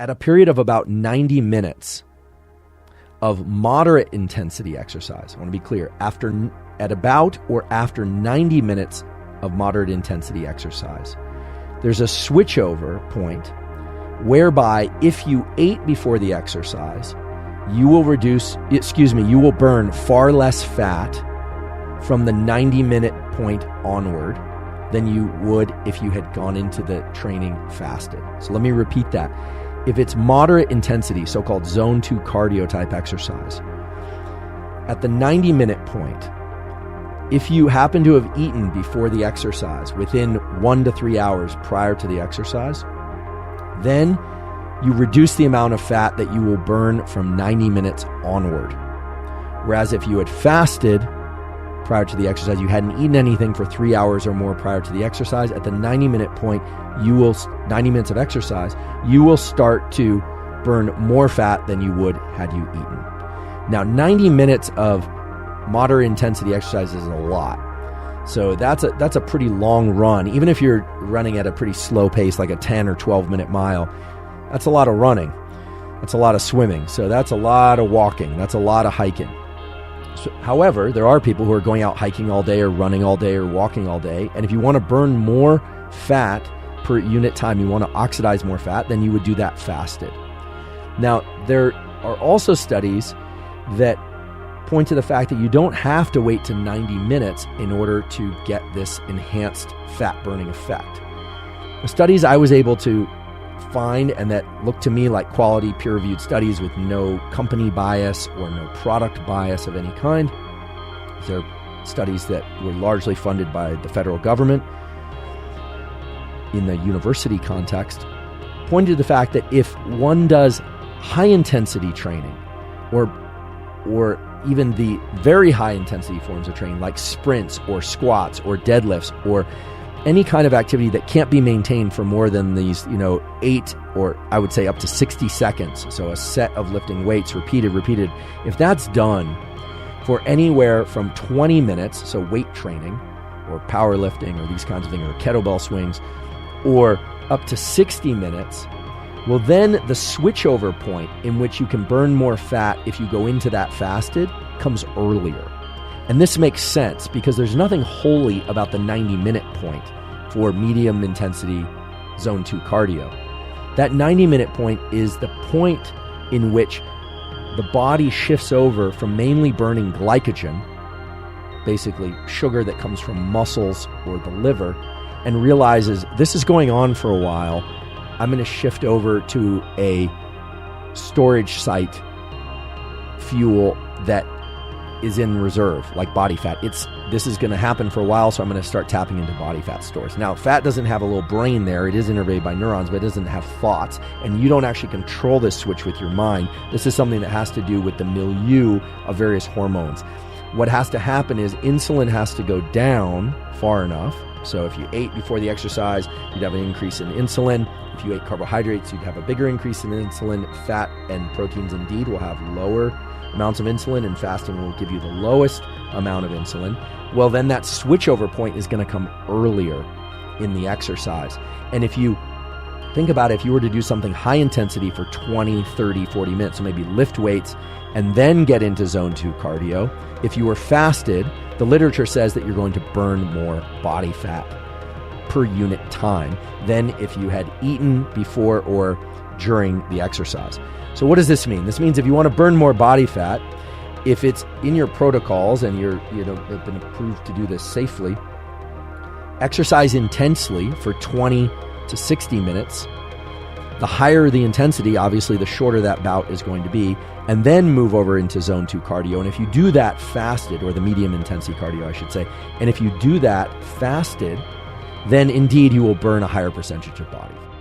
at a period of about 90 minutes of moderate intensity exercise, I want to be clear, at about or after 90 minutes of moderate intensity exercise, there's a switchover point whereby if you ate before the exercise, you will burn far less fat from the 90-minute point onward than you would if you had gone into the training fasted. So let me repeat that. If it's moderate intensity, so-called zone 2 cardio type exercise, at the 90-minute point, if you happen to have eaten before the exercise within 1 to 3 hours prior to the exercise, then you reduce the amount of fat that you will burn from 90 minutes onward. Whereas if you had fasted prior to the exercise, you hadn't eaten anything for 3 hours or more prior to the exercise, at the 90-minute point, 90 minutes of exercise, you will start to burn more fat than you would had you eaten. Now, 90 minutes of moderate intensity exercise is a lot. So that's a pretty long run. Even if you're running at a pretty slow pace, like a 10 or 12 minute mile, that's a lot of running. That's a lot of swimming. So that's a lot of walking. That's a lot of hiking. So, however, there are people who are going out hiking all day or running all day or walking all day. And if you want to burn more fat per unit time, you want to oxidize more fat, then you would do that fasted. Now, there are also studies that point to the fact that you don't have to wait to 90 minutes in order to get this enhanced fat burning effect. The studies I was able to find and that looked to me like quality peer-reviewed studies with no company bias or no product bias of any kind. They're studies that were largely funded by the federal government in the university context, pointed to the fact that if one does high-intensity training or even the very high-intensity forms of training like sprints or squats or deadlifts or any kind of activity that can't be maintained for more than these, 8 or I would say up to 60 seconds. So a set of lifting weights repeated. If that's done for anywhere from 20 minutes, so weight training or powerlifting or these kinds of things or kettlebell swings, or up to 60 minutes, well, then the switchover point in which you can burn more fat if you go into that fasted comes earlier. And this makes sense because there's nothing holy about the 90-minute point for medium intensity zone 2 cardio. That 90-minute point is the point in which the body shifts over from mainly burning glycogen, basically sugar that comes from muscles or the liver, and realizes this is going on for a while. I'm going to shift over to a storage site fuel that is in reserve, like body fat. This is going to happen for a while, so I'm going to start tapping into body fat stores. Now, fat doesn't have a little brain there. It is innervated by neurons, but it doesn't have thoughts, and you don't actually control this switch with your mind. This is something that has to do with the milieu of various hormones. What has to happen is insulin has to go down far enough. So if you ate before the exercise, you'd have an increase in insulin. If you ate carbohydrates, you'd have a bigger increase in insulin. Fat and proteins indeed will have lower amounts of insulin, and fasting will give you the lowest amount of insulin. Well, then that switchover point is going to come earlier in the exercise. And if you think about it, if you were to do something high intensity for 20, 30, 40 minutes, so maybe lift weights and then get into zone 2 cardio, if you were fasted, the literature says that you're going to burn more body fat per unit time than if you had eaten before or during the exercise. So what does this mean? This means if you want to burn more body fat, if it's in your protocols and you've been approved to do this safely, exercise intensely for 20 to 60 minutes. The higher the intensity, obviously, the shorter that bout is going to be, and then move over into zone 2 cardio. And if you do that fasted, or the medium intensity cardio, I should say, and if you do that fasted, then indeed you will burn a higher percentage of body fat.